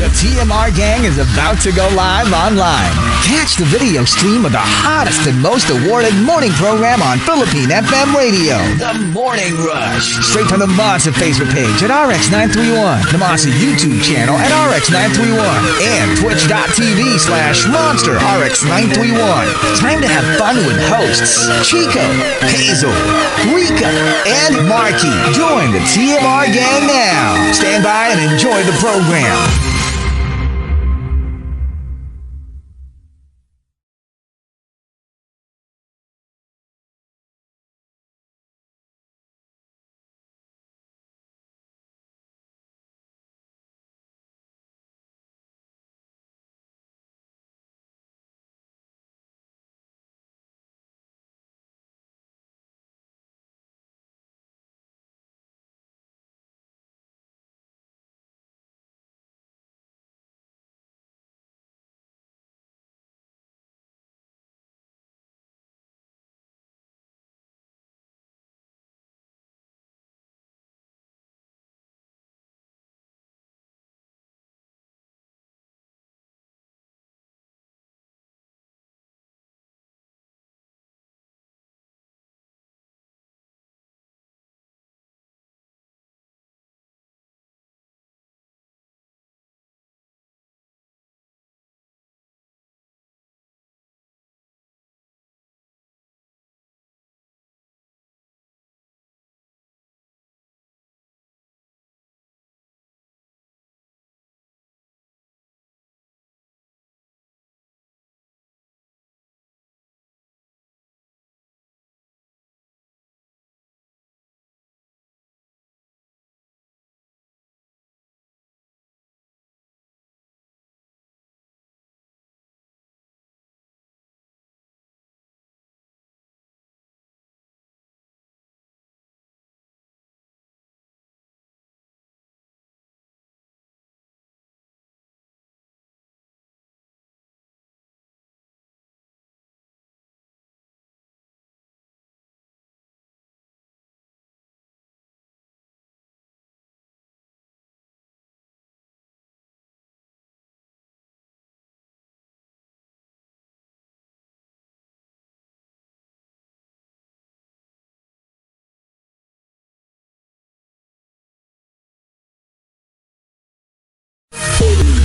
The TMR gang is about to go live online. Catch the video stream of the hottest and most awarded morning program on Philippine FM radio. The Morning Rush. Straight from the Monster Facebook page at RX931, the Monster YouTube channel at RX931, and twitch.tv/Monster RX931. Time to have fun with hosts Chico, Hazel, Rica, and Markki. Join the TMR gang now. Stand by and enjoy the program.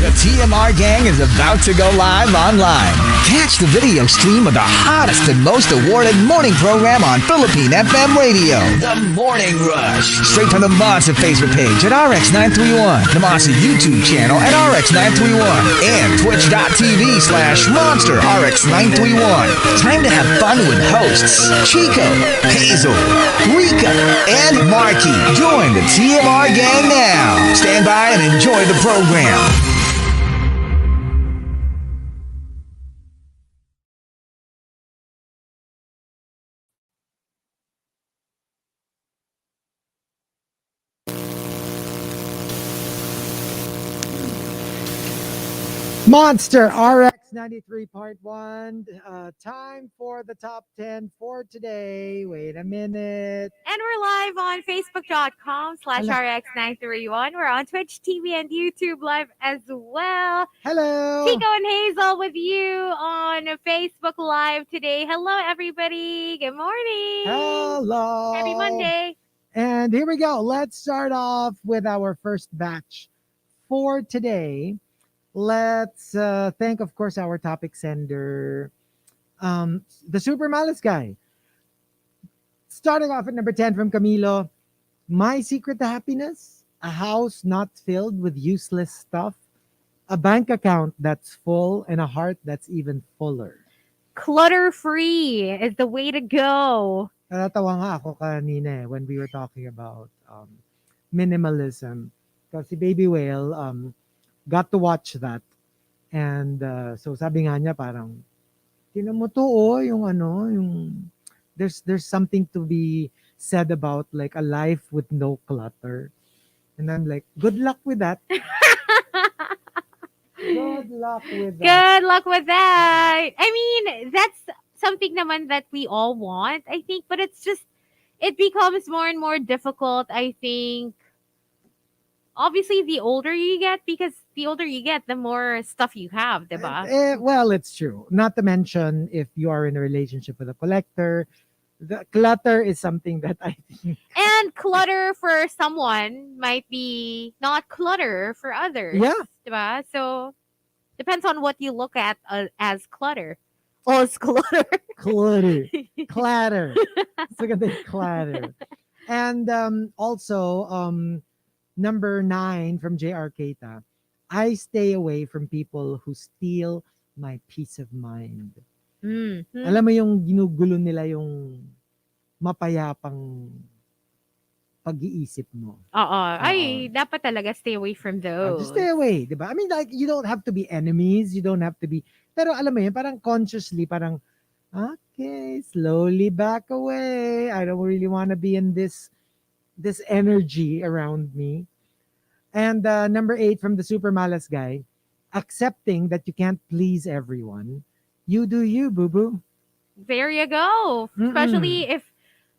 The TMR gang is about to go live online. Catch the video stream of the hottest and most awarded morning program on Philippine FM radio. The Morning Rush. Straight from the Monster Facebook page at RX931, the Monster YouTube channel at RX931, and twitch.tv/Monster RX931. Time to have fun with hosts Chico, Hazel, Rica, and Markki. Join the TMR gang now. Stand by and enjoy the program. Monster RX93.1. Time for the top 10 for today. Wait a minute. And we're live on Facebook.com/RX931. We're on Twitch TV and YouTube live as well. Hello. Chico and Hazel with you on Facebook Live today. Hello, everybody. Good morning. Hello. Happy Monday. And here we go. Let's start off with our first batch for today. Let's thank, of course, our topic sender, the Super Malas guy. Starting off at number 10 from Camilo. My secret to happiness? A house not filled with useless stuff. A bank account that's full and a heart that's even fuller. Clutter-free is the way to go. Natatawa nga ako kanina when we were talking about minimalism. Because si Baby Whale got to watch that. And so sabi nga niya parang, tinan mo to yung there's something to be said about like a life with no clutter. And I'm like, good luck with that. Good luck with that. Good luck with that. I mean, that's something naman that we all want, I think, but it's just, it becomes more and more difficult, I think, obviously the older you get, because the older you get, the more stuff you have, diba? Well, it's true. Not to mention, if you are in a relationship with a collector, the clutter is something that I think. And clutter for someone might be not clutter for others. Yeah. Diba? So depends on what you look at as clutter. Oh, it's clutter. Clutter. Clatter. So ganda yung clatter. And also, number 9 from JR Keita, I stay away from people who steal my peace of mind. Mm-hmm. Alam mo yung ginugulo nila yung mapayapang pag-iisip mo. Oo. Ay, dapat talaga stay away from those. Just stay away, di ba? I mean, like, you don't have to be enemies, you don't have to be, pero alam mo yun, parang consciously, parang, okay, slowly back away. I don't really want to be in this energy around me. And number 8 from the super malas guy, accepting that you can't please everyone. You do you, boo-boo. There you go. Especially if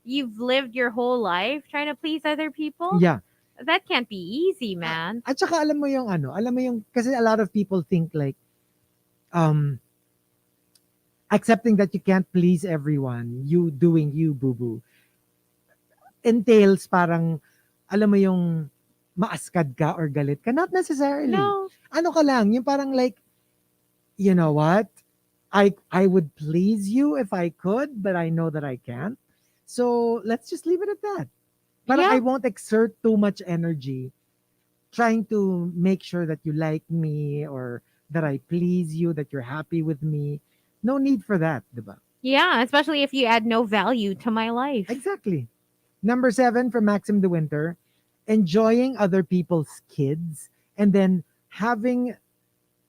you've lived your whole life trying to please other people. Yeah. That can't be easy, man. At saka alam mo yung, kasi a lot of people think like, accepting that you can't please everyone, you doing you, boo-boo, entails parang, alam mo yung, maaskad ka or galit ka. Not necessarily. No. Ano ka lang, yung parang like, you know what? I would please you if I could, but I know that I can't. So, let's just leave it at that. Parang Yeah. I won't exert too much energy trying to make sure that you like me or that I please you, that you're happy with me. No need for that, diba? Yeah, especially if you add no value to my life. Exactly. Number 7 from Maxim de Winter, enjoying other people's kids and then having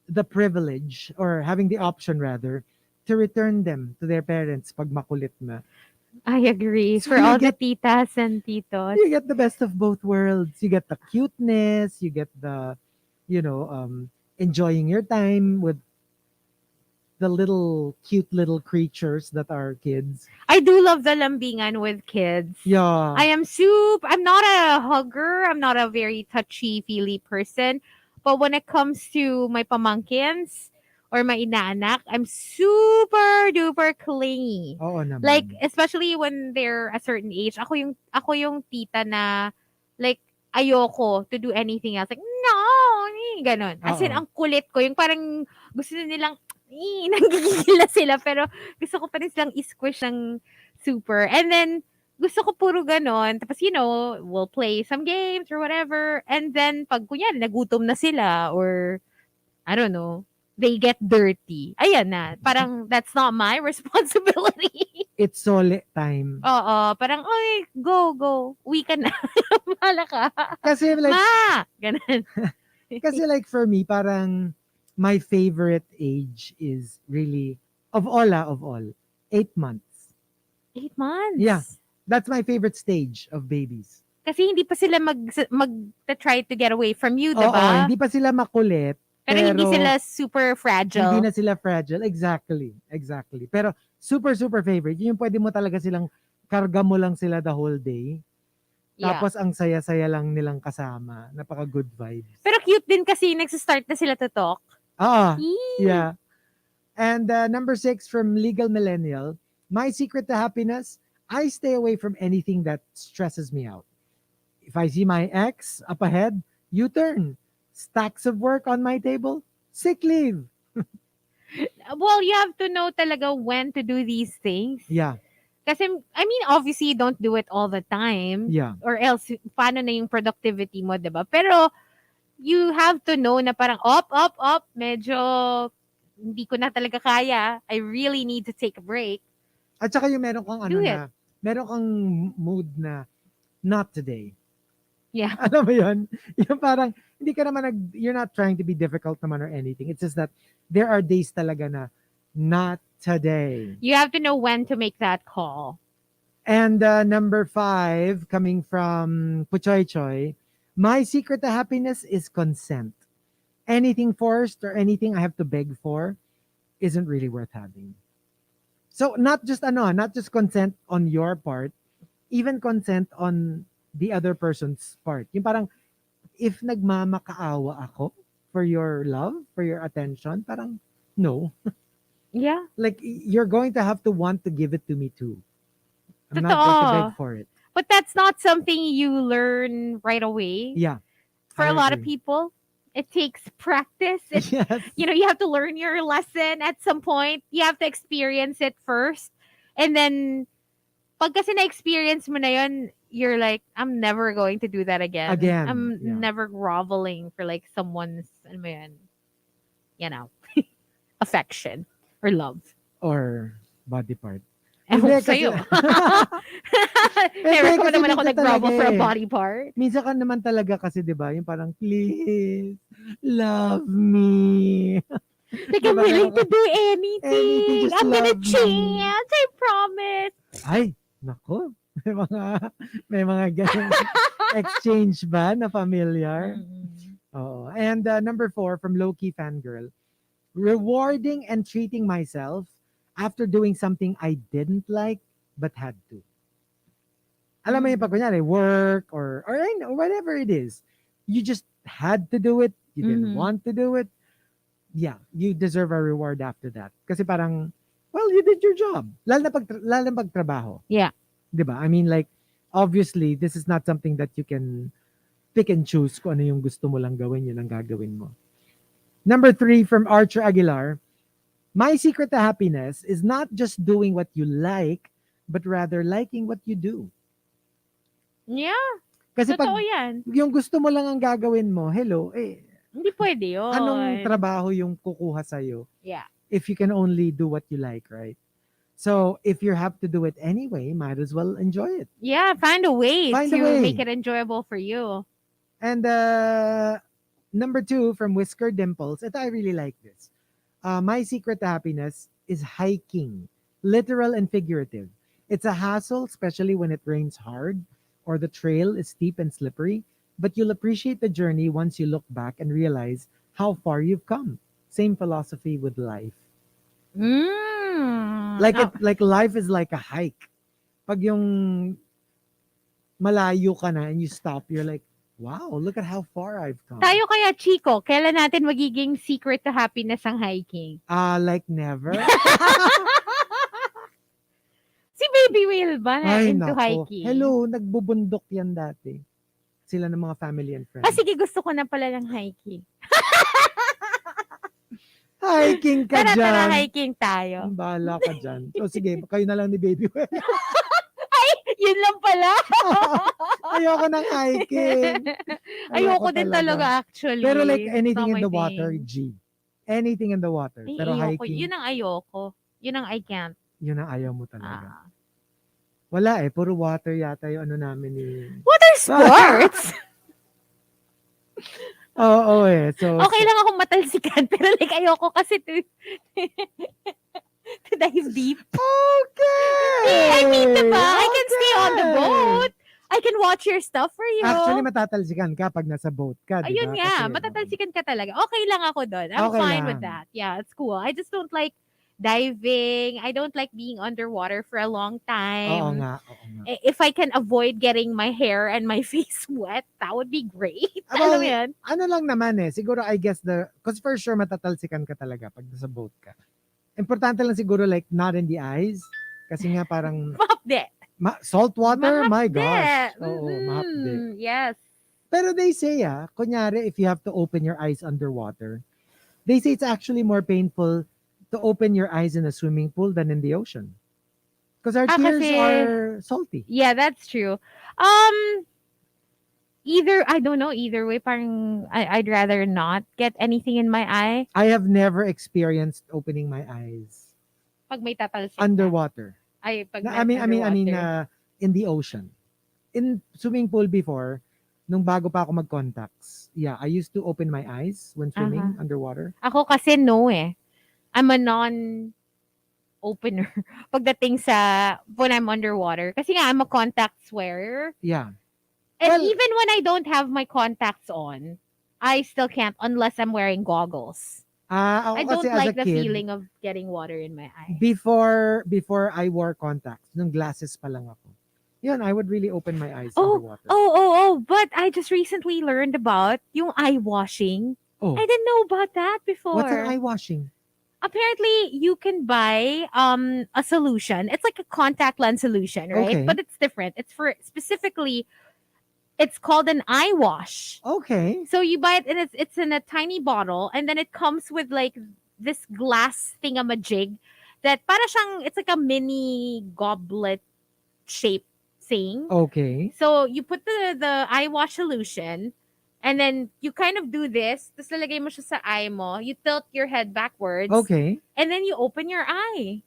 the privilege or having the option rather to return them to their parents pag makulit na. I agree. So For you all get- the titas and titos. You get the best of both worlds. You get the cuteness, you get the, enjoying your time with the little cute little creatures that are kids. I do love the lambingan with kids. Yeah. I'm not a hugger. I'm not a very touchy-feely person. But when it comes to my pamangkins or my inaanak, I'm super duper clingy. Oo naman. Like, especially when they're a certain age. Ako yung tita na, like, ayoko to do anything else. Like, no! Ganon. As in, Oo. ang kulit ko. Yung parang gusto na nilang, nanggigigil na sila. Pero gusto ko pa rin silang i-squish ng super. And then, gusto ko puro ganon. Tapos, we'll play some games or whatever. And then, pag kunyari, nagutom na sila or, I don't know, they get dirty. Ayan na. Parang, that's not my responsibility. It's sole time. Oo. Parang, oy, go. Uwi ka na. Mahala ka. Kasi like, Ma! Ganon. kasi like for me, parang my favorite age is really, of all, 8 months. 8 months? Yeah. That's my favorite stage of babies. Kasi hindi pa sila mag-try to get away from you, Oo, diba? hindi pa sila makulit. Pero hindi sila super fragile. Hindi na sila fragile. Exactly. Pero super, super favorite. Yung pwede mo talaga silang, karga mo lang sila the whole day. Yeah. Tapos ang saya-saya lang nilang kasama. Napaka good vibes. Pero cute din kasi nagsistart na sila to talk. Yeah. And number 6 from Legal Millennial, my secret to happiness, I stay away from anything that stresses me out. If I see my ex up ahead, U-turn. Stacks of work on my table, sick leave. Well, you have to know talaga when to do these things. Yeah. Kasi, I mean, obviously, you don't do it all the time. Yeah. Or else, paano na yung productivity mo, diba? Pero, you have to know na parang, up, medyo, hindi ko na talaga kaya. I really need to take a break. At saka yung meron kang Do it. meron kang mood na not today. Yeah. Alam mo yun? Yung parang, hindi ka naman you're not trying to be difficult naman or anything. It's just that there are days talaga na not today. You have to know when to make that call. And number 5, coming from Puchoy Choy, my secret to happiness is consent. Anything forced or anything I have to beg for isn't really worth having. So not just consent on your part, even consent on the other person's part. Yung parang if nagmamakaawa ako for your love, for your attention, parang no. Yeah. Like you're going to have to want to give it to me too. I'm not going to beg Totoo. for it. But that's not something you learn right away. Yeah, For I a lot of agree. people, it takes practice. It Yes. you have to learn your lesson at some point. You have to experience it first. And then pag kasi na-experience mo na yun, you're like, I'm never going to do that again. Again, I'm yeah. never groveling for like someone's, ano mo yun, you know, affection or love. Or body part. Ewan ko kasi, sa'yo. Hindi, Meron ko kasi naman ako minsan nag-grovel talaga for a eh. body part. minsan ka naman talaga kasi 'di ba, yung parang please love me. Like, 'Di I'm ba? willing to do Anything, anything. just I'm gonna love me. chance. I promise. Ay, nako. May mga ganung exchange ba na familiar? Mm. Oo. And number 4 from Low Key Fangirl, rewarding and treating myself after doing something I didn't like but had to. Alam mo yung pag kunyari, work or whatever it is, you just had to do it, you didn't Mhm. want to do it, yeah, you deserve a reward after that. Kasi parang, well, you did your job. Lalo na pag trabaho. Yeah. 'Di ba? I mean, like, obviously, this is not something that you can pick and choose kung ano yung gusto mo lang gawin, yun ang gagawin mo. Number 3 from Archer Aguilar, my secret to happiness is not just doing what you like, but rather liking what you do. Yeah. Kasi pag Totoo yan. yung gusto mo lang ang gagawin mo, hello, Hindi pwede yun. anong trabaho yung kukuha sa'yo Yeah. if you can only do what you like, right? So, if you have to do it anyway, might as well enjoy it. Yeah, find a way Find to a way. make it enjoyable for you. And number 2 from Whisker Dimples, ito I really like this. My secret to happiness is hiking, literal and figurative. It's a hassle, especially when it rains hard or the trail is steep and slippery, but you'll appreciate the journey once you look back and realize how far you've come. Same philosophy with life. Like Oh, like life is like a hike. Pag yung malayo ka na and you stop, you're like, wow, look at how far I've come. tayo kaya, Chico, kailan natin magiging secret to happiness ang hiking? Like never. Si Baby Whale ba na Ay, into nako. hiking? Hello, nagbubundok yan dati. Sila ng mga family and friends. Ah, sige, gusto ko na pala ng hiking. Hiking ka Tara, dyan. hiking tayo. Bahala ka dyan. So sige, kayo na lang ni Baby Well. Yun lang pala. Ayoko ng hiking. Ayoko din talaga actually. Pero like It's anything not in the my water, thing. G. Anything in the water. Ay, Pero ayoko. hiking, Yun ang ayoko. Yun ang I can't. yun ang ayaw mo talaga. Ah. Wala puro water yata yung ano namin ni... Water sports? Oo So, Okay lang akong matalsikan, pero like ayoko kasi to dive deep. Okay! I mean, diba? I can stay on the boat. I can watch your stuff for you. Actually, matatalsikan ka pag nasa boat ka, di ba? Ayun nga, Kasi, matatalsikan ka talaga. Okay lang ako doon. I'm Okay fine lang. with that. Yeah, it's cool. I just don't like diving. I don't like being underwater for a long Oo time. nga. If I can avoid getting my hair and my face wet, that would be great. Well, Alam mo yan? ano lang naman siguro I guess because for sure matatalsikan ka talaga pag nasa boat ka. Importante lang siguro like not in the eyes kasi nga parang Mahapde. salt water, my Mahapde. gosh. Oo, mahapde. Yes. Pero they say kunyari if you have to open your eyes underwater, they say it's actually more painful to open your eyes in a swimming pool than in the ocean. Because our tears Kasi- are salty. Yeah, that's true. I don't know, either way, parang I'd rather not get anything in my eye I have never experienced opening my eyes pag may tatalsik. underwater. Ay, pag I mean, underwater. in the ocean. In swimming pool before, nung bago pa ako mag-contacts, yeah, I used to open my eyes when swimming underwater. Ako kasi no I'm a non-opener pagdating sa when I'm underwater. Kasi nga, I'm a contacts wearer. Yeah. And Well- even when I don't have my contacts on, I still can't unless I'm wearing goggles. Ako I don't kasi as like a the kid, feeling of getting water in my eye. before I wore contacts, nung glasses pa lang ako. Yun, I would really open my eyes Oh, underwater. but I just recently learned about yung eye washing. Oh, I didn't know about that what's an before. eye washing? Apparently, you can buy a solution. It's like a contact lens solution, right? Okay. But it's different. It's for specifically, it's called an eye wash. Okay. So you buy it and it's in a tiny bottle, and then it comes with like this glass thingamajig that para siyang, it's like a mini goblet shape thing. Okay. So you put the eye wash solution, and then you kind of do this, tapos lalagay mo siya sa eye mo, you tilt your head backwards, Okay. and then you open your eye.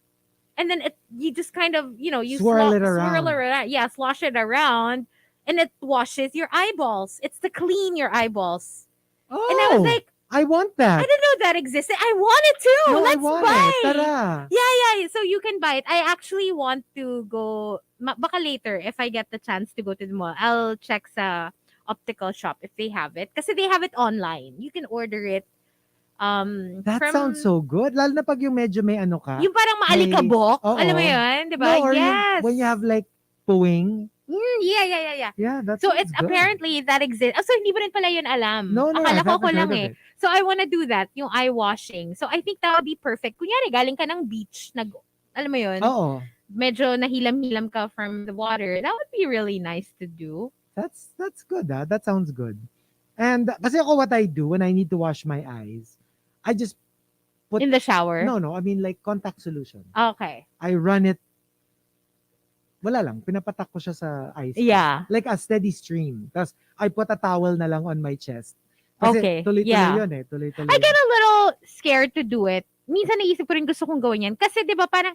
And then you just kind of, you Swirl it swirl around. it around. Yeah, slosh it around, and it washes your eyeballs. It's to clean your eyeballs. Oh, And I was like, I want I that. didn't know that existed. I want it too. No, I Let's want buy. it. Tara. Yeah. So you can buy it. I actually want to go. Baka later, if I get the chance to go to the mall, I'll check sa optical shop if they have it. Kasi they have it online. You can order it. That From, sounds so good. Lalo na pag yung medyo may ano ka. yung parang maalikabok. Oo. Alam mo yun? Di ba? No, or Yes. when you have like pooing. Yeah. Yeah, that So sounds it's good. apparently that exists. Oh, so hindi mo rin pala yun alam. No, Akala I ko haven't lang heard of eh. it. So I want to do that, yung eye washing. So I think that would be perfect. Kunyari, galing ka ng beach, alam mo yun, Oo. medyo nahilam-hilam ka from the water. That would be really nice to do. That's good. That sounds good. And kasi ako what I do when I need to wash my eyes, I just put In the shower? No, I mean like contact solution. Okay. I run it. Wala lang, pinapatak ko siya sa eyes. ko. Yeah. Like a steady stream. Tapos I put a towel na lang on my chest. Kasi Okay, tuloy-tuloy yeah. yun eh. Tuloy-tuloy. I get a little scared to do it. Minsan naisip ko rin gusto kong gawin yan. Kasi di ba parang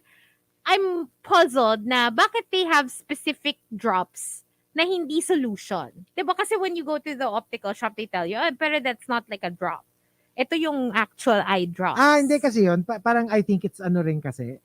I'm puzzled na bakit they have specific drops na hindi solution. Di ba kasi when you go to the optical shop, they tell you, pero that's not like a drop. Ito yung actual eye drops. Hindi kasi yun. Parang I think it's ano rin kasi.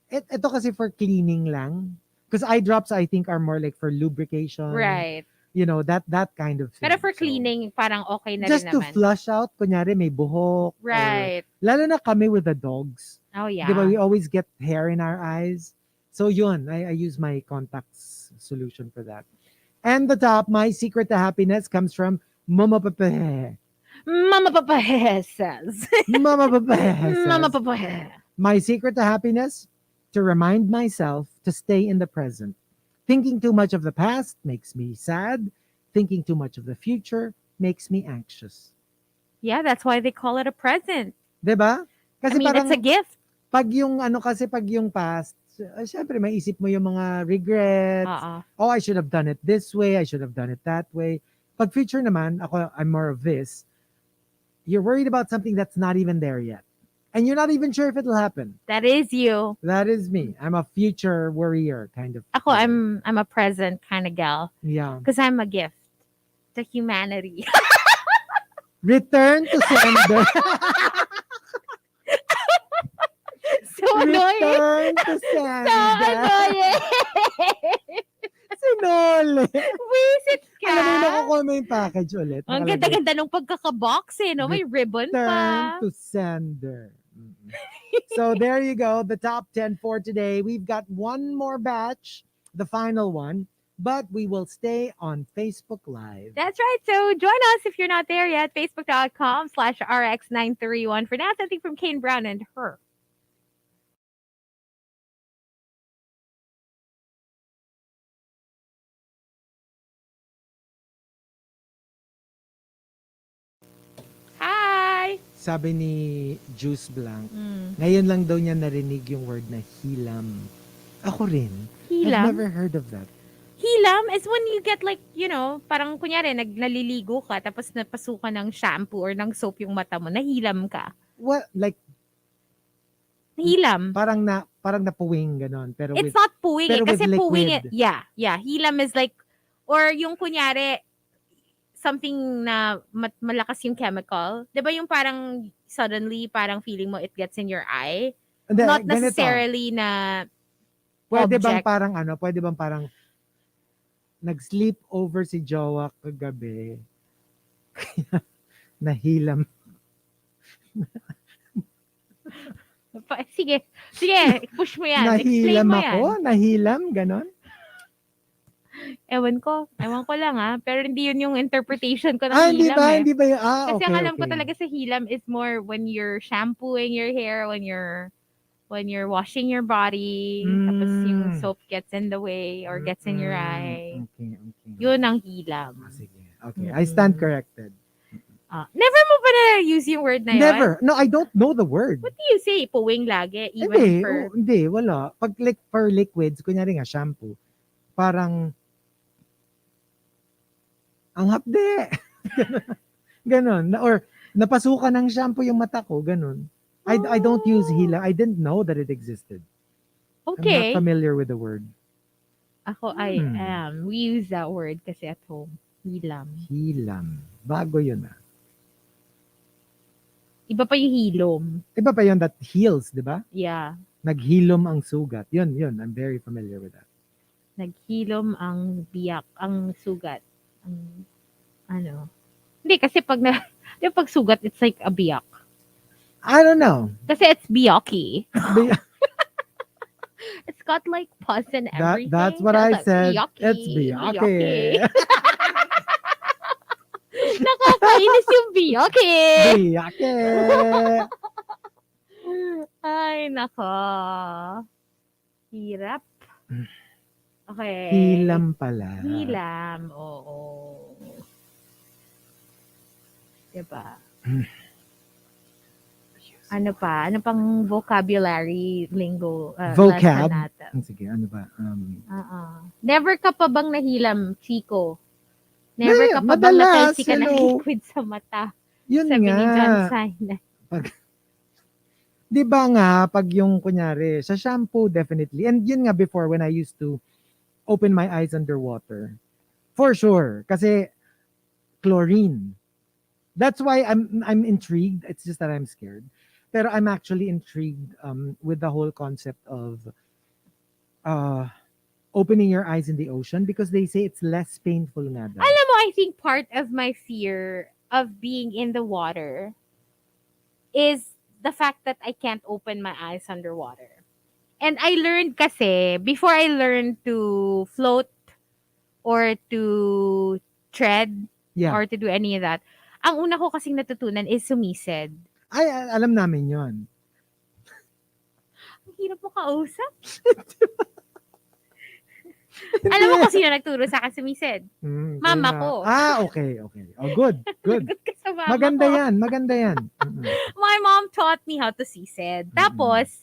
Ito kasi for cleaning lang. Because eye drops I think are more like for lubrication. Right. You know, that kind of thing. Pero for So, cleaning, parang okay na just rin to naman. flush out, kunyari may buhok. Right. Lalo na kami with the dogs. Oh, yeah. Di ba, we always get hair in our eyes. So yun, I use my contacts solution for that. And the top, my secret to happiness comes from Mama Pepe. Mama Papa says. Mama Pepe Mama says, Papa. my secret to happiness, to remind myself to stay in the present. Thinking too much of the past makes me sad. Thinking too much of the future makes me anxious. Yeah, that's why they call it a present. Diba? I mean, it's a gift. Pag yung past, syempre may isip mo yung mga regrets. Oh, I should have done it this way. I should have done it that way. Pag future naman, I'm more of this. You're worried about something that's not even there yet. And you're not even sure if it'll happen. That is you. That is me. I'm a future worrier kind of. Ako, I'm a present kind of gal. Yeah. Because I'm a gift to humanity. Return to sender. So annoying. Return to sender. So annoying. Sinole. Visit ka. Alam mo, nakukuha mo yung package ulit. Ang Nakalagay, ganda-ganda nung pagkakabox eh, no? May ribbon Return pa. to sender. So there you go, the top 10 for today. We've got one more batch, the final one, but we will stay on Facebook Live. That's right. So join us if you're not there yet. Facebook.com/RX931. For now, something from Kane Brown and her. Hi! Sabi ni Juice Blanc, ngayon lang daw niya narinig yung word na hilam. Ako rin. Hilam? I've never heard of that. Hilam is when you get like, parang kunyari, naliligo ka, tapos napasukan ng shampoo or ng soap yung mata mo, nahilam ka. What, like, Hilam. parang napuwing ganon. Pero It's with, not puwing pero kasi with puwing liquid. yeah. Hilam is like, or yung kunyari, something na malakas yung chemical. Di ba yung parang suddenly, parang feeling mo it gets in your eye? Hindi, Not ganito. necessarily na Pwede bang object. parang nag-sleep over si Jowa kagabi. Nahilam. Sige, push mo yan. Explain Nahilam mo ako? yan. Nahilam? Ganon? Ewan ko lang pero hindi yun yung interpretation ko ng Hindi hilam ba? eh. Hindi ba yun? Kasi Okay, ang alam ko okay. talaga sa hilam is more when you're shampooing your hair, when you're washing your body, tapos yung Mm. soap gets in the way or gets in your Mm. eye. Okay, okay. Yun ang hilam. Sige. Okay, I stand corrected. Never mo pa na-use yung word na yun? Never. No, I don't know the word. What do you say? Puwing lagi, even for... Hindi, wala. Pag for liquids, kunyari nga shampoo, parang ang hapde. Ganon. Or napasukan ng shampoo yung mata ko, ganon. I don't use hila. I didn't know that it existed. I'm not Okay. familiar with the word. Ako, I am. We use that word kasi at home. Hilam. Hilam. Bago yun ah. Iba pa yung hilom. Iba pa yun that heals, di ba? Yeah. Naghilom ang sugat. Yun. I'm very familiar with that. Naghilom ang biyak, ang sugat. Ang, ano. Hindi, kasi pag sugat, it's like a biyak. I don't know. Kasi it's biyaki. It's got like pus and everything. That's what I like, said. Biyaki, It's biyaki. Nakakainis yung biyaki. Biyaki. Ay, nako. Hirap. Okay. Hilam pala. Hilam, oo. Diba? Ano pa? Ano pang vocabulary lingo Vocab? lesson natin? Sige, ano ba? Never ka pa bang nahilam, Chico? Never ka pa bang madalas, natalsi ka ng liquid sa mata? Yun Sabi nga. ni John Cena. Di ba nga, pag yung kunyari, sa shampoo, definitely. And yun nga before, when I used to open my eyes underwater. For sure. Kasi, chlorine. That's why I'm intrigued. It's just that I'm scared. Pero I'm actually intrigued with the whole concept of opening your eyes in the ocean because they say it's less painful nga daw. Alam mo, I think part of my fear of being in the water is the fact that I can't open my eyes underwater. And I learned kasi, before I learned to float or to tread or to do any of that, ang una ko kasing natutunan is sumisid. Ay, alam namin yon. Ang hirap mo kausap. Alam mo kung sino nagturo sa akin sumisid? Mama ko. Okay. Oh, good. Good ka sa mama Maganda ko. Maganda yan. My mom taught me how to sisid. Tapos,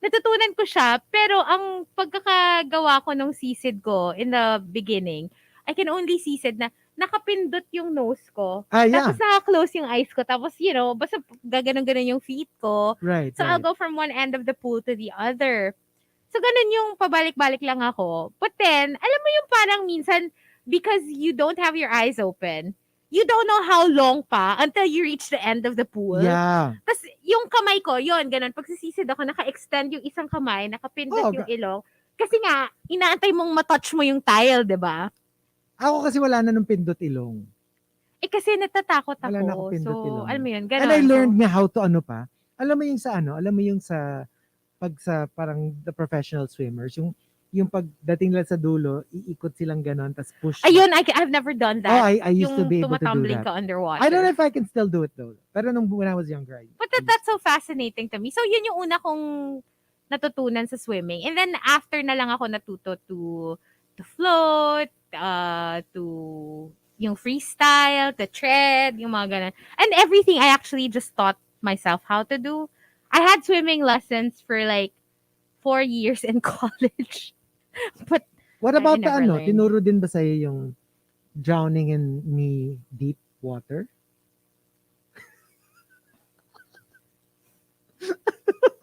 natutunan ko siya, pero ang pagkakagawa ko ng sisid ko in the beginning, I can only sisid na nakapindot yung nose ko. Tapos naka-close yung eyes ko. Tapos, basta gaganon-ganon yung feet ko. Right. So, I'll go from one end of the pool to the other. So, ganun yung pabalik-balik lang ako. But then, alam mo yung parang minsan, because you don't have your eyes open, you don't know how long pa until you reach the end of the pool. Yeah. Tapos, yung kamay ko, yun, ganun. Pag sisisid ako, naka-extend yung isang kamay, nakapindot yung ilong. Kasi nga, inaantay mong matouch mo yung tile, di ba? Ako kasi wala na nung pindot ilong. Kasi natatakot ako. Wala na ako pindot so, ilong. alam mo yun, ganun. And I learned nga how to alam mo yung sa pag sa parang the professional swimmers, yung pagdating lang sa dulo, iikot silang ganon, tapos push. Ayun, I've never done that. I used to be able to do tumatumbling that. ka underwater. I don't know if I can still do it though. Pero when I was younger. But that's so fascinating to me. So, yun yung una kong natutunan sa swimming. And then, after na lang ako natuto to float, to yung freestyle, to tread, yung mga ganun. And everything I actually just taught myself how to do. I had swimming lessons for like 4 years in college. But what about the learned. Tinuro din ba sa'yo yung drowning in knee deep water?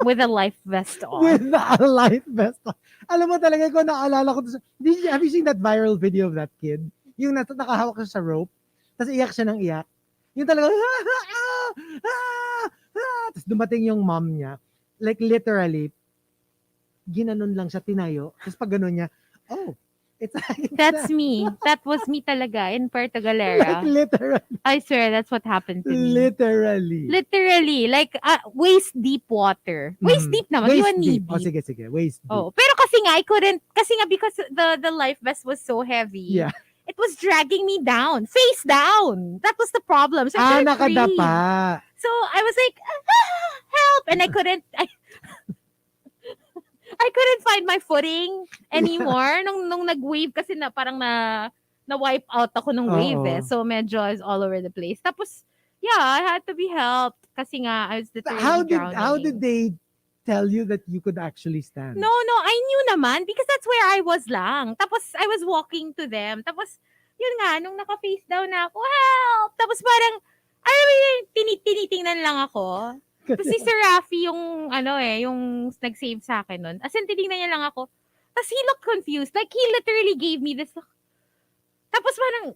With a life vest on. With a life vest on. Alam mo talaga ko, naalala ko. Have you seen that viral video of that kid? Yung nakahawak siya sa rope, tapos iyak siya ng iyak. Yung talaga, tapos dumating yung mom niya, like literally, ginanon lang siya, tinayo, tapos pag gano'n niya, It's like That's me. That was me talaga in Puerto like Galera. literally, I swear, that's what happened to me. literally. Literally, like waist deep water. Waist Mhm. deep naman, di ba Waist knee deep. Oh, deep? sige. Waist deep. Oh, pero kasi nga I couldn't kasi nga because the life vest was so heavy. Yeah. It was dragging me down, face down. That was the problem. So I couldn't breathe. Nakadapa. So I was like, help, and I couldn't find my footing anymore nung nag-wave kasi na parang na wipe out ako ng wave eh. Oo. So medyo is all over the place. Tapos yeah, I had to be helped kasi nga I was literally drowning. How did they tell you that you could actually stand? No, I knew naman because that's where I was lang. Tapos I was walking to them. Tapos yun nga, nung naka-face down na ako, help! Tapos parang, alam mo yun, tinitingnan lang ako. Tapos si Sir Rafi yung, yung nag-save sa akin nun. As in, tinignan niya lang ako. Tapos he looked confused. Like, he literally gave me this. Tapos parang,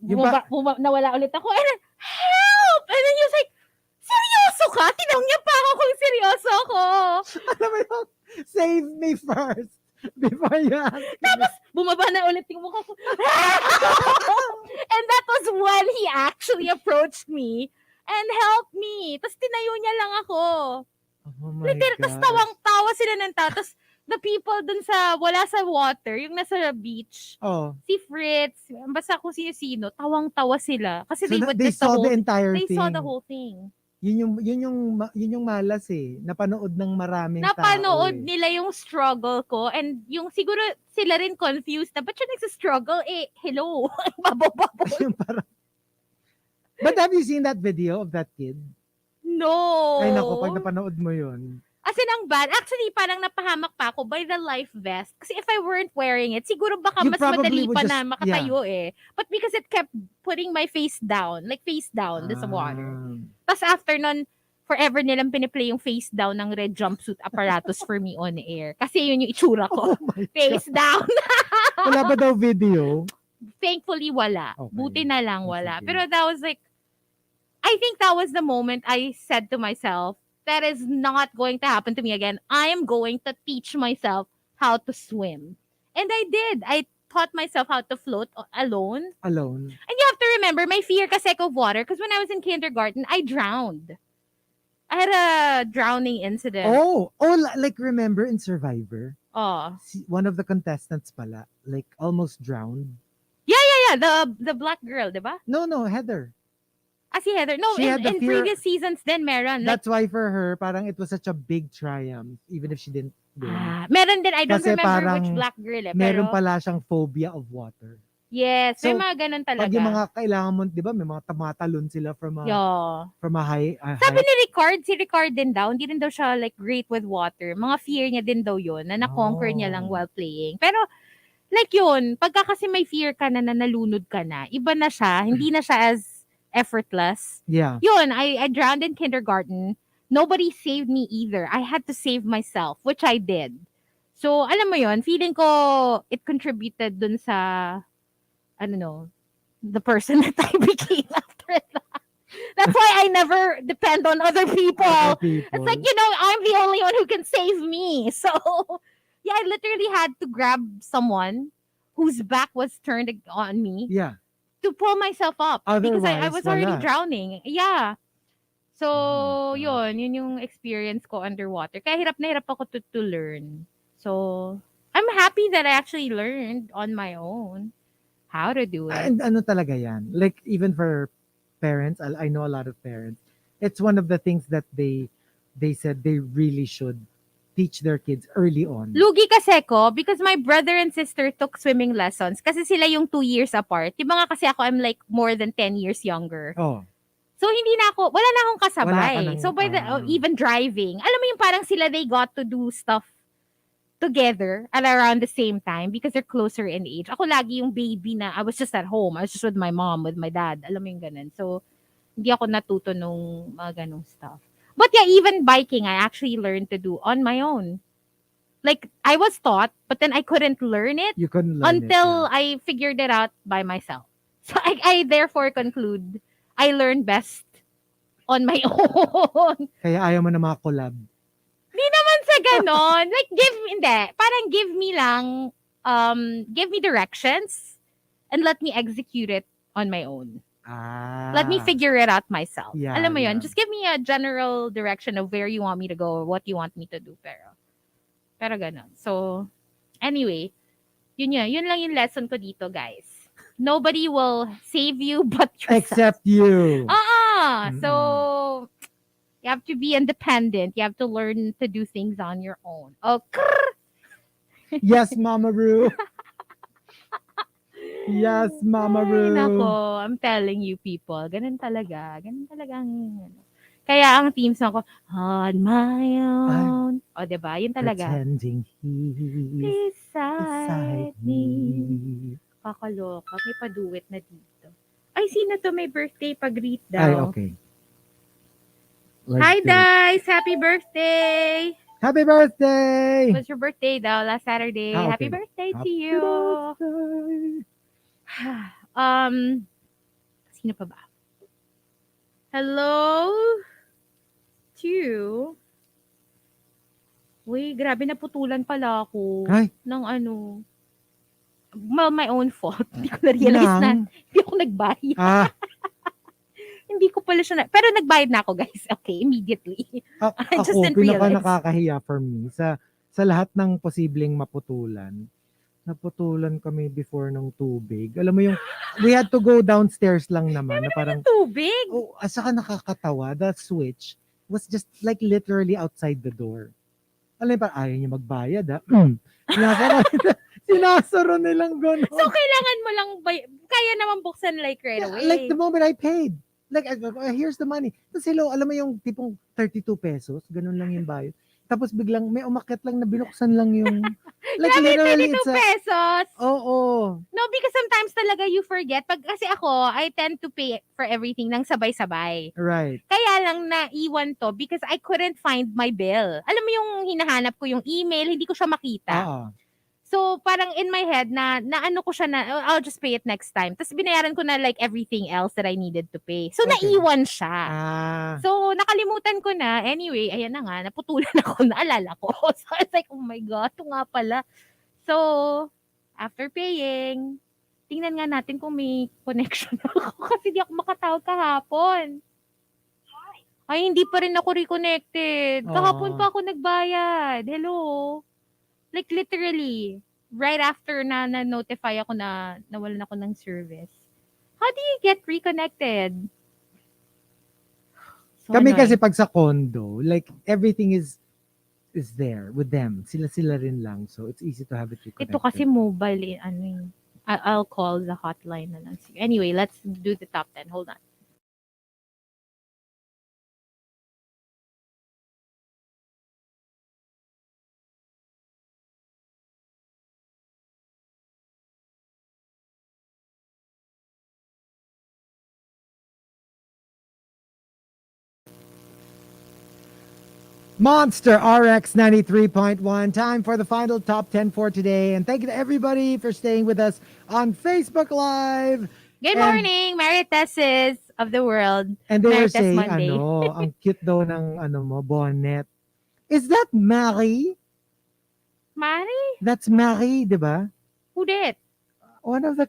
nawala ulit ako. And then, help! And then he was like, seryoso ka? Tinanong niya pa ako kung seryoso ako. Alam mo yun, save me first before you ask me. Tapos, bumaba na ulit yung mukha ko. And that was when he actually approached me and helped me. Tapos tinayo niya lang ako. Oh my God. Tapos tawang-tawa sila ng tao. Tapos the people dun wala sa water, yung nasa beach, si Fritz, basta kung sino-sino, tawang-tawa sila. Kasi So they saw the entire they thing. saw the whole thing. Yun yung malas eh. Napanood ng maraming tao. Napanood nila yung struggle ko and yung siguro sila rin confused na, ba't siya nagsa-struggle? Hello. Babababo. But have you seen that video of that kid? No. Ay nako, pag napanood mo yun. As in, ang bad. Actually, parang napahamak pa ako by the life vest. Kasi if I weren't wearing it, siguro baka You mas probably madali would pa just- na makatayo eh. But because it kept putting my face down, like face down sa water. Tapos after nun, forever nilang piniplay yung face down ng red jumpsuit apparatus for me on air. Kasi yun yung itsura ko. Oh my Face down. Wala ba daw video? Thankfully, wala. Okay. Buti na lang wala. Sige. Pero that was like, I think that was the moment I said to myself, that is not going to happen to me again. I am going to teach myself how to swim. And I did. I taught myself how to float alone. Alone. And you have to remember, my fear kasi of water, because when I was in kindergarten, I drowned. I had a drowning incident. Like remember in Survivor? Oh. One of the contestants pala, like almost drowned. Yeah, the black girl, di ba? No, Heather. Si Heather. No, She had the in fear- previous seasons din meron. That's why for her, parang it was such a big triumph, even if she didn't win. Meron din. I don't Kasi remember parang which black girl eh. Meron Pero, pala siyang phobia of water. yes, may So, mga ganun talaga. Pag yung mga kailangan mo, di ba, may mga tumatalon sila from a high. Sabi ni si Ricard din daw, hindi rin daw siya like great with water. Mga fear niya din daw yun, na na-conquer niya lang while playing. Pero, like yun, pagka kasi may fear ka na nalunod ka na, iba na siya, hindi na siya as effortless. Yeah. Yun, I drowned in kindergarten. Nobody saved me either. I had to save myself, which I did. So, alam mo yun, feeling ko it contributed dun sa, I don't know, the person that I became after that. That's why I never depend on other people. It's like, I'm the only one who can save me. So, yeah, I literally had to grab someone whose back was turned on me. Yeah. To pull myself up. Because I Otherwise, was already wala. drowning. Yeah. So, Oh my God. yun yung experience ko underwater. Kaya hirap na hirap ako to learn. So, I'm happy that I actually learned on my own how to do it. And ano talaga yan? Like, even for parents, I know a lot of parents, it's one of the things that they said they really should teach their kids early on. Lugi kasi ko because my brother and sister took swimming lessons kasi sila yung 2 years apart. Di ba nga kasi ako, I'm like more than 10 years younger. Oh. So, wala na akong kasabay. Wala ka nang- So, even driving, alam mo yung parang sila, they got to do stuff together at around the same time because they're closer in age. Ako lagi yung baby na, I was just at home. I was just with my mom, with my dad. Alam mo yung ganun. So, hindi ako natuto nung mga ganung stuff. But yeah, even biking, I actually learned to do on my own. Like, I was taught, but then I couldn't learn it You couldn't learn until it. I figured it out by myself. So, I therefore conclude, I learn best on my own. Kaya ayaw mo na mga collab. Di naman sa ganon. Like, parang give me lang give me directions and let me execute it on my own. Let me figure it out myself. Yeah, Alam mo yun, yeah. just give me a general direction of where you want me to go or what you want me to do. Pero ganun. So, anyway, yun lang yung lesson ko dito, guys. Nobody will save you but yourself. Except you. So, you have to be independent. You have to learn to do things on your own. Yes, Mama Ru. Yes, Mama Ay, Ru. nako, I'm telling you people, ganun talaga. Ganun talaga kaya ang theme song ko, on my own. O, diba? Yun talaga. Pretending he's Beside me. Kakaloka. May paduwit na dito. Ay, sino to may birthday? Pag-greet daw. Ay, okay. Hi, guys! Happy birthday! Happy birthday! It was your birthday daw last Saturday. Okay. Happy birthday to you! Birthday. Sino pa ba? Hello to... Uy, grabe naputulan pala ako. Ay. Ng ano... my own fault. Hindi ko na-realize na hindi ako nagbayad. Hindi ko pala siya pero nagbayad na ako, guys. Okay, immediately. I just ako, didn't realize. nakakahiya for me sa lahat ng posibleng maputulan. Naputulan kami before ng tubig. Alam mo yung, we had to go downstairs lang naman. Na parang, tubig? Oh, saka nakakatawa, the switch was just like literally outside the door. Alam mo, ayaw niya magbayad, ha? Sinasaro nilang gano'n. So, kailangan mo lang, kaya naman buksan like right away. Like the moment I paid. Like, here's the money. Tapos hello, alam mo yung tipong 32 pesos, ganun lang yung bayad. Tapos biglang may umakyat lang na binuksan lang yung... Like literally, 32 pesos? Oo. No, because sometimes talaga you forget. Kasi ako, I tend to pay for everything nang sabay-sabay. Right. Kaya lang naiwan to because I couldn't find my bill. Alam mo yung hinahanap ko yung email, hindi ko siya makita. So, parang in my head, na ano ko siya na, I'll just pay it next time. Tapos binayaran ko na like everything else that I needed to pay. So, naiwan siya. So, nakalimutan ko na. Anyway, ayan na nga, naputulan ako, naalala ko. So, it's like, oh my God, ito nga pala. So, after paying, tingnan nga natin kung may connection ako kasi di ako makatawag kahapon. Ay, hindi pa rin ako reconnected. Kahapon pa ako nagbayad. Hello? Like literally, right after na notify ako na nawalan ako ng service. How do you get reconnected? So Kami kasi pag sa condo, like everything is there with them. Sila rin lang. So it's easy to have it reconnected. Ito kasi mobile, I'll call the hotline na lang. Anyway, let's do the top 10. Hold on. Monster RX93.1. Time for the final top 10 for today. And thank you to everybody for staying with us on Facebook Live. Good morning, Maritesses of the world. And they were Marites saying, Monday. ang cute daw ng mo, bonnet. Is that Marie? Marie? That's Marie, di ba? Who did? One of the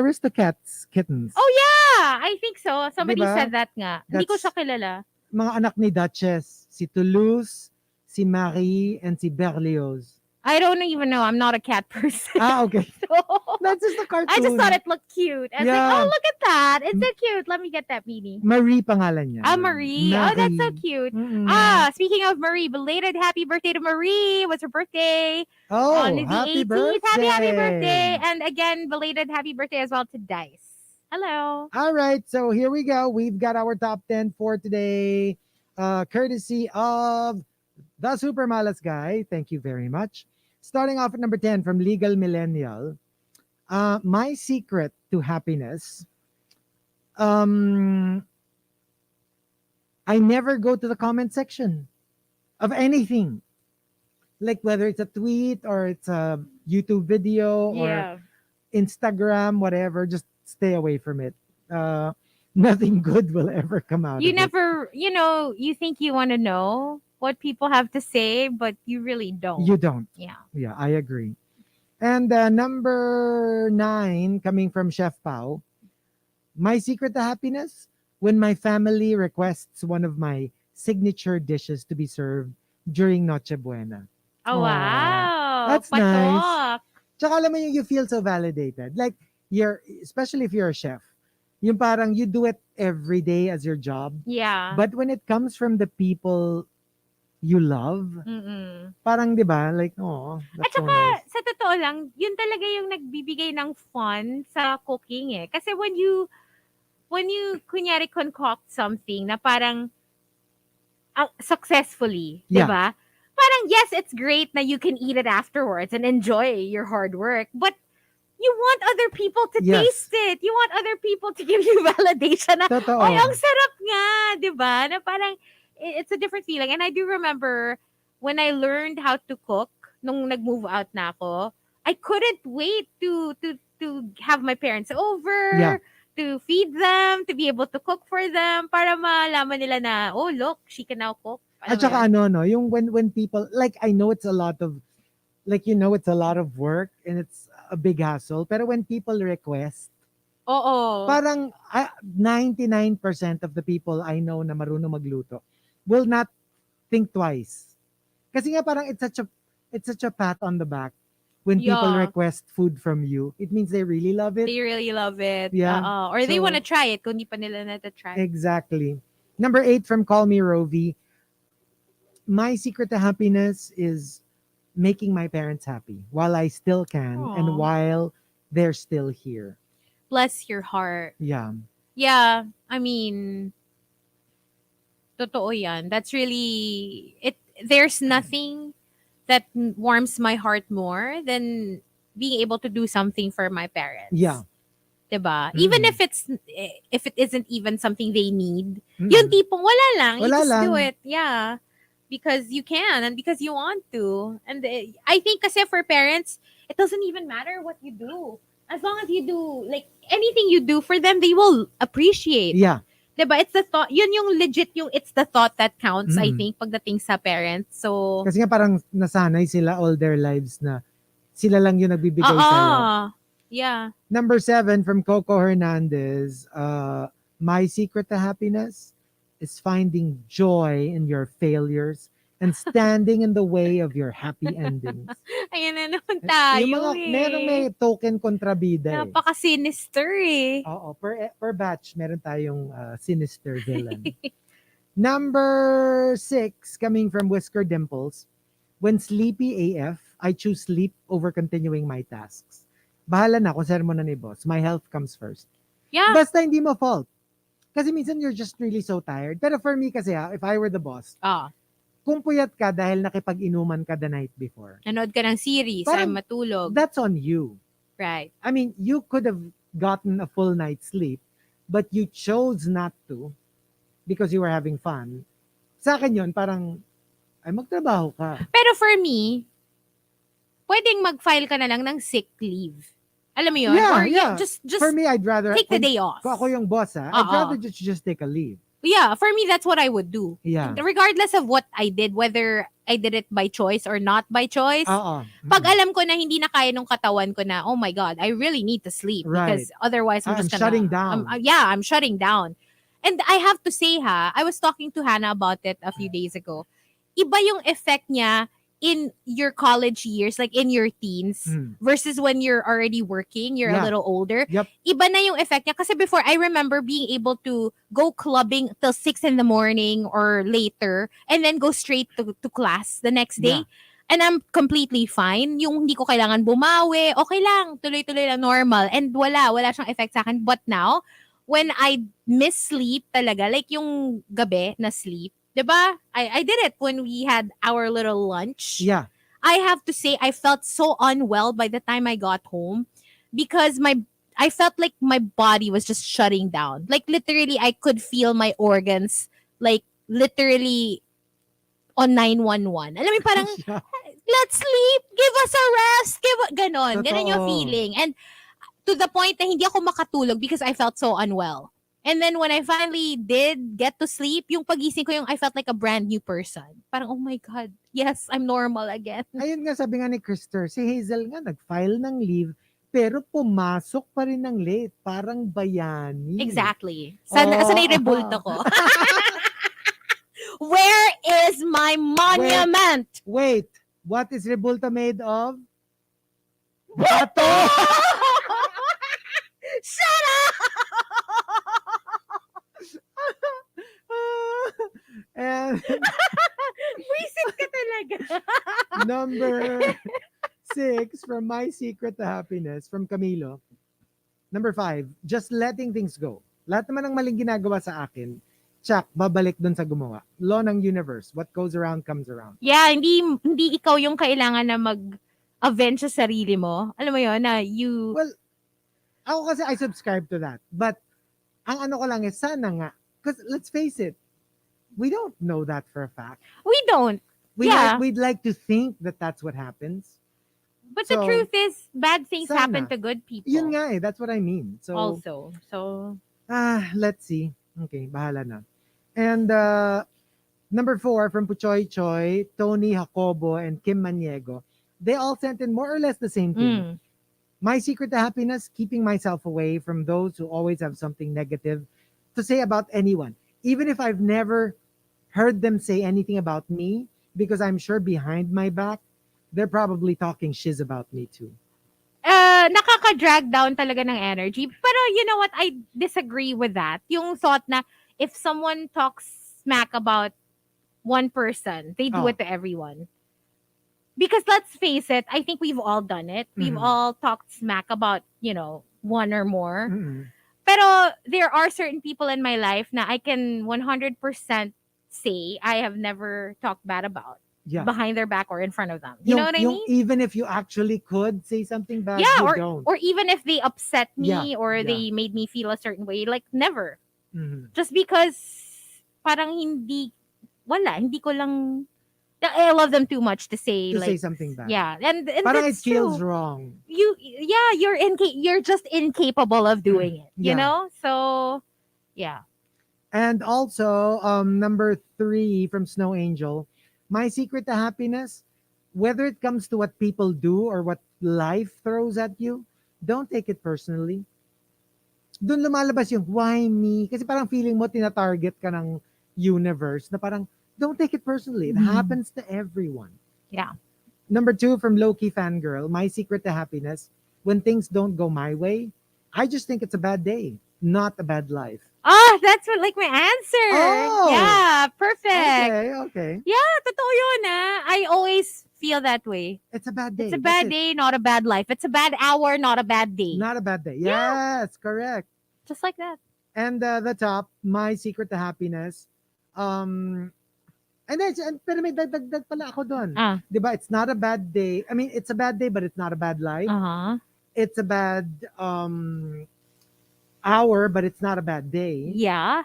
Aristocats kittens. Oh yeah, I think so. Somebody Diba? said that nga. Hindi ko siya kilala. Mga anak ni Duchess, si Toulouse, si Marie, and si Berlioz. I don't even know. I'm not a cat person. Okay. So, that's just a cartoon. I just thought it looked cute. I was like, oh, look at that. It's so cute. Let me get that meanie. Marie pangalan niya. Marie. Oh, that's so cute. Speaking of Marie, belated happy birthday to Marie. What's her birthday? On the happy 18th. birthday. Happy birthday. And again, belated happy birthday as well to Dice. Hello. All right. So here we go. We've got our top 10 for today. Courtesy of the Super Malas Guy. Thank you very much. Starting off at number 10 from Legal Millennial. My secret to happiness. I never go to the comment section of anything. Like whether it's a tweet or it's a YouTube video or Instagram, whatever, just stay away from it. Nothing good will ever come out. You never, you think you want to know what people have to say, but you really don't. You don't. Yeah. Yeah, I agree. And number 9, coming from Chef Pao, my secret to happiness, when my family requests one of my signature dishes to be served during Noche Buena. Oh, Aw, wow. that's nice. Patok. Tsaka alam mo yung you feel so validated. Like, especially if you're a chef, yung parang you do it every day as your job. Yeah. But when it comes from the people you love, Mm-mm. parang, di ba, like, oh, At that's so saka, nice. sa totoo lang, yun talaga yung nagbibigay ng fun sa cooking eh. Kasi when you kunyari concoct something na parang successfully, di Yeah. ba? Parang yes, it's great na you can eat it afterwards and enjoy your hard work, but you want other people to Yes. taste it. You want other people to give you validation na, Totoo. oy, ang sarap nga, di ba? Na parang, it's a different feeling. And I do remember when I learned how to cook, nung nag-move out na ako, I couldn't wait to have my parents over, Yeah. to feed them, to be able to cook for them, para malaman nila na, oh, look, she can now cook. Alam At mo saka yun? ano, no, yung when people, like, I know it's a lot of, like, it's a lot of work and it's a big hassle. Pero when people request, Oo. parang 99% of the people I know na marunong magluto will not think twice. Kasi nga parang it's such a pat on the back when people Yeah. request food from you. It means they really love it. They really love it. Yeah. Or they So- want to try it kung di pa nila na-try. Exactly. Number 8 from Call Me Rovi. My secret to happiness is making my parents happy while I still can Aw. and while they're still here. Bless your heart. Yeah. Yeah, I mean, totoo yan. That's really, there's nothing that warms my heart more than being able to do something for my parents. Yeah. Diba? Even Mm. if it isn't even something they need, Mm. yung tipong wala lang, you Wala just lang. do it. Yeah. Because you can and because you want to. And I think kasi for parents, it doesn't even matter what you do. As long as you do, like, anything you do for them, they will appreciate. Yeah. Diba? It's the thought, yun yung legit, yung it's the thought that counts, I Mm. think, pagdating sa parents. So, Kasi nga parang nasanay sila all their lives na sila lang yung nagbibigay oo. sa'yo. Yeah. Number 7 from Coco Hernandez. My secret to happiness is finding joy in your failures and standing in the way of your happy endings. Ayan na naman tayo Yung mga, merong may token kontrabida eh. Napaka-sinister eh. Oo, per batch, meron tayong sinister villain. Number 6, coming from Whisker Dimples. When sleepy AF, I choose sleep over continuing my tasks. Bahala na kung saan mo na ni boss. My health comes first. Yeah. Basta hindi mo fault. Kasi minsan you're just really so tired. Pero for me kasi if I were the boss, kung puyat ka dahil nakipag-inuman ka the night before, Nanood ka ng series, ay Parang matulog. that's on you. Right. I mean, you could have gotten a full night's sleep, but you chose not to because you were having fun. Sa akin yun, parang, ay magtrabaho ka. Pero for me, pwedeng mag-file ka na lang ng sick leave. Alam mo yun? Yeah, Or yeah. just For me, I'd rather, take the day off. kung ako yung boss, I'd Oo. rather just take a leave. Yeah, for me, that's what I would do. Yeah. Regardless of what I did, whether I did it by choice or not by choice. Oo. Pag alam ko na hindi na kaya nung katawan ko na, oh my God, I really need to sleep. Right. Because otherwise, I'm I'm just gonna... shutting down. I'm shutting down. And I have to say I was talking to Hannah about it a few days ago. Iba yung effect niya in your college years, like in your teens, versus when you're already working, you're a Yeah. little older. Yep. Iba na yung effect niya. Kasi before, I remember being able to go clubbing till 6 in the morning or later, and then go straight to class the next day. Yeah. And I'm completely fine. Yung hindi ko kailangan bumawi, okay lang, tuloy-tuloy lang, normal. And wala siyang effect sa akin. But now, when I miss sleep talaga, like yung gabi na sleep, diba? I did it when we had our little lunch. Yeah. I have to say, I felt so unwell by the time I got home because I felt like my body was just shutting down. Like literally, I could feel my organs like literally on 911. Alam mo, parang, Yeah. let's sleep, give us a rest, ganon. Ganon yung Totoo. feeling. And to the point na hindi ako makatulog because I felt so unwell. And then when I finally did get to sleep, yung pagising ko, yung I felt like a brand new person. Parang, oh my God, yes, I'm normal again. Ayun nga, sabi nga ni Krister, si Hazel nga nag-file ng leave, pero pumasok pa rin ng late. Parang bayani. Exactly. Oh, Saan yung rebulto ko? Where is my monument? Wait, what is Rebulta made of? Bato! Shut up! And Wisit ka talaga. number 6, from My Secret to Happiness, from Camilo. Number 5, just letting things go. Lahat naman ng maling ginagawa sa akin, tsak, babalik dun sa gumawa. Law ng universe, what goes around comes around. Yeah, hindi ikaw yung kailangan na mag-avenge sa sarili mo. Alam mo yun, na you... Well, ako kasi I subscribe to that. But, ang ano ko lang is, sana nga, because let's face it, we don't know that for a fact. We don't. We'd like to think that that's what happens. But the So, truth is, bad things sana. happen to good people. Yun nga eh, that's what I mean. So, Also. So, let's see. Okay, bahala na. And number 4, from Puchoy Choy, Tony Jacobo, and Kim Maniego, they all sent in more or less the same thing. My secret to happiness, keeping myself away from those who always have something negative to say about anyone. Even if I've never heard them say anything about me, because I'm sure behind my back, they're probably talking shiz about me too. nakaka-drag down talaga ng energy. Pero you know what? I disagree with that. Yung thought na if someone talks smack about one person, they do Oh. it to everyone. Because let's face it, I think we've all done it. We've all talked smack about, one or more. Mm-mm. Pero there are certain people in my life na I can 100% say I have never talked bad about. Yeah. Behind their back or in front of them. You know what I mean? Even if you actually could say something bad, Yeah, you don't. or even if they upset me Yeah, or yeah. they made me feel a certain way, like never. Mhm. Just because parang hindi ko lang I love them too much to say To like say something bad. yeah, and Parang it that's feels true. wrong. You're just incapable of doing it, you Yeah. know? So yeah. And also, number 3 from Snow Angel, my secret to happiness, whether it comes to what people do or what life throws at you, don't take it personally. Doon lumalabas yung why me? Kasi parang feeling mo tinatarget ka ng universe na parang don't take it personally. It happens to everyone. Yeah. Number 2 from Low-Key Fangirl, my secret to happiness, when things don't go my way, I just think it's a bad day, not a bad life. Oh, that's what like my answer. Oh. Yeah, perfect. Okay. Yeah, totoo yun I always feel that way. It's a bad day. It's a That's bad it. day, not a bad life. It's a bad hour, not a bad day. Not a bad day. Yeah. Yes, correct. Just like that. And the top, my secret to happiness. Pero may dagdag pala ako doon. Diba? It's not a bad day. I mean, it's a bad day, but it's not a bad life. Uh-huh. It's a bad hour, but it's not a bad day. Yeah.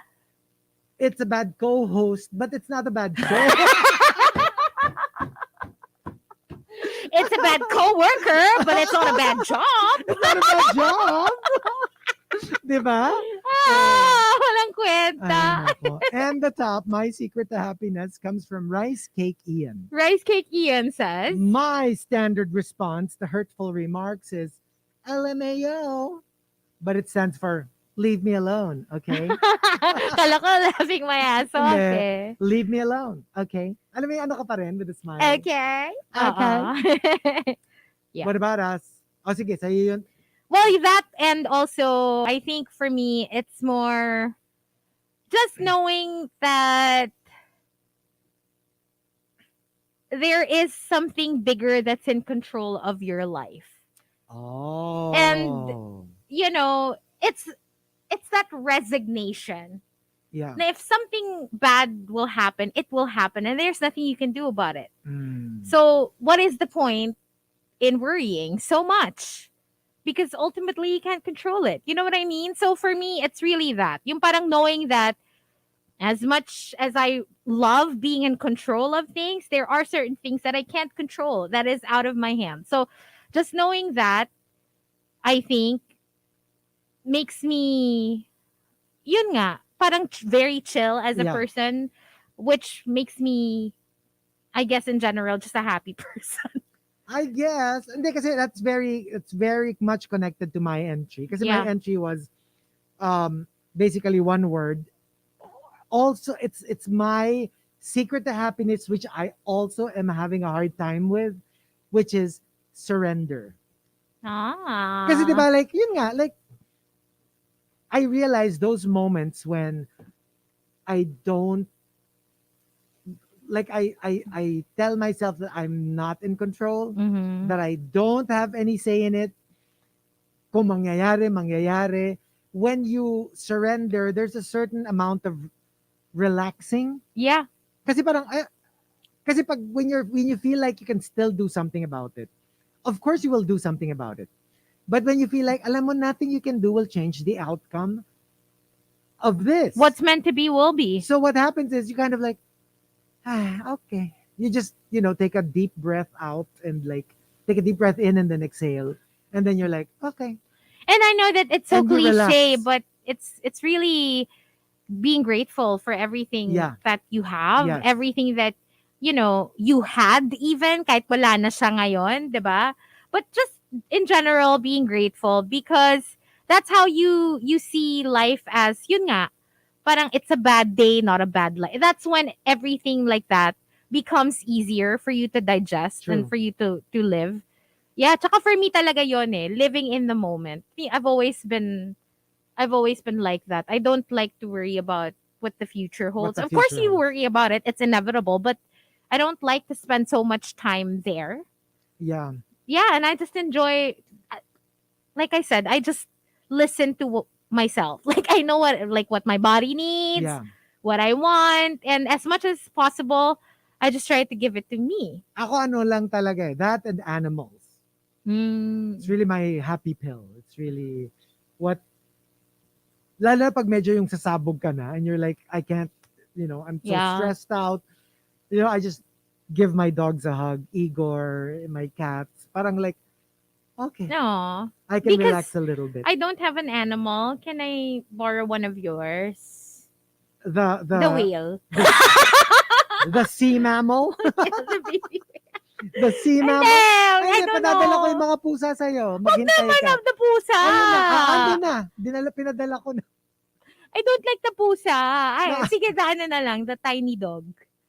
It's a bad co-host, but it's not a bad show. It's a bad coworker, but it's not a bad job. It's not a bad job. Diba? Walang kwenta. Ay, nako. And the top, my secret to happiness, comes from Rice Cake Ian. Rice Cake Ian says, My standard response to hurtful remarks is LMAO, but it stands for leave me alone, okay? Kala ko laughing my ass off Hindi. Leave me alone, okay? Alam mo yung ano ka pa rin with a smile. Okay. Yeah. What about us? O sige, sa'yo yun. Well, that and also I think for me it's more just knowing that there is something bigger that's in control of your life. Oh. And it's that resignation. Yeah. Now, if something bad will happen, it will happen and there's nothing you can do about it. So, what is the point in worrying so much? Because ultimately you can't control it. You know what I mean? So for me, it's really that. Yung parang knowing that as much as I love being in control of things, there are certain things that I can't control that is out of my hands. So just knowing that, I think, makes me yun nga, parang very chill as a Yeah. person, which makes me, I guess in general, just a happy person. I guess. Hindi kasi it's very much connected to my entry. Kasi my Yeah. entry was um basically one word. Also, it's my secret to happiness, which I also am having a hard time with, which is surrender. Kasi 'di Ah. ba, like yun nga, like I realize those moments when I don't like I tell myself that I'm not in control, Mm-hmm. that I don't have any say in it. Kung mangyayari, mangyayari. When you surrender, there's a certain amount of relaxing. Yeah. Kasi parang, kasi pag when you feel like you can still do something about it, of course you will do something about it. But when you feel like, alam mo, nothing you can do will change the outcome of this. What's meant to be will be. So what happens is you kind of like, okay. You just, take a deep breath out and like take a deep breath in and then exhale. And then you're like, okay. And I know that it's so And you cliche, relax. but it's really being grateful for everything Yeah. that you have, Yes. everything that you had, even kahit wala na siya ngayon, 'di ba? But just in general being grateful, because that's how you see life as, yun nga, parang it's a bad day, not a bad life. That's when everything like that becomes easier for you to digest and True. for you to live. Yeah, tsaka for me talaga yon living in the moment. Me, I've always been like that. I don't like to worry about what the future What holds. the Of course, future you holds. worry about it. It's inevitable, but I don't like to spend so much time there. Yeah. Yeah, and I just enjoy, like I said, I just listen to myself. Like I know what my body needs, Yeah. what I want, and as much as possible, I just try to give it to me. Ako ano lang talaga eh, that and animals. It's Mm, really my happy pill. It's really what, lalo na pag medyo yung sasabog ka na and you're like, I can't, I'm so yeah. stressed out. I just give my dogs a hug, Igor, my cats. Parang like, okay, No, I can because relax a little bit. I don't have an animal. Can I borrow one of yours? The The the whale. the sea mammal, The baby. the sea And mammal. then, Ay, I hindi, don't padadala ko yung know. mga pusa sa'yo. Wag Maghintay naman ka. of the pusa. Ano na? Andun na. Pinadala ko na. I don't like the pusa. Ay, na sige, ano na lang, the tiny dog.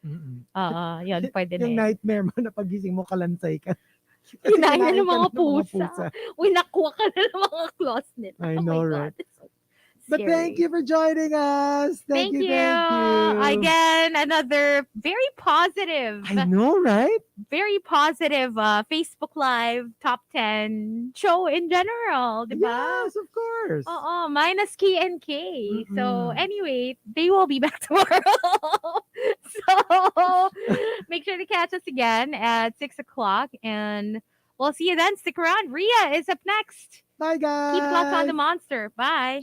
Mm-mm. Oo, yun, pwede na Yung yun. nightmare mo na pagising mo kalansay ka. Kasi Kinain na kinain ng ka mga na ng mga pusa. pusa. Winakwa ka na ng mga claws nila. I Oh my know, God. right? It's so But thank scary. you for joining us. Thank Thank you, you. thank you. Again, another very positive, I know, right? Facebook Live top 10 show in general, di ba? Yes, of course. Oo, minus K and K. So, Mm-mm. anyway, they will be back tomorrow. So, make sure to catch us again at 6 o'clock, and we'll see you then. Stick around. Ria is up next. Bye, Keep it locked on guys. the monster. Bye.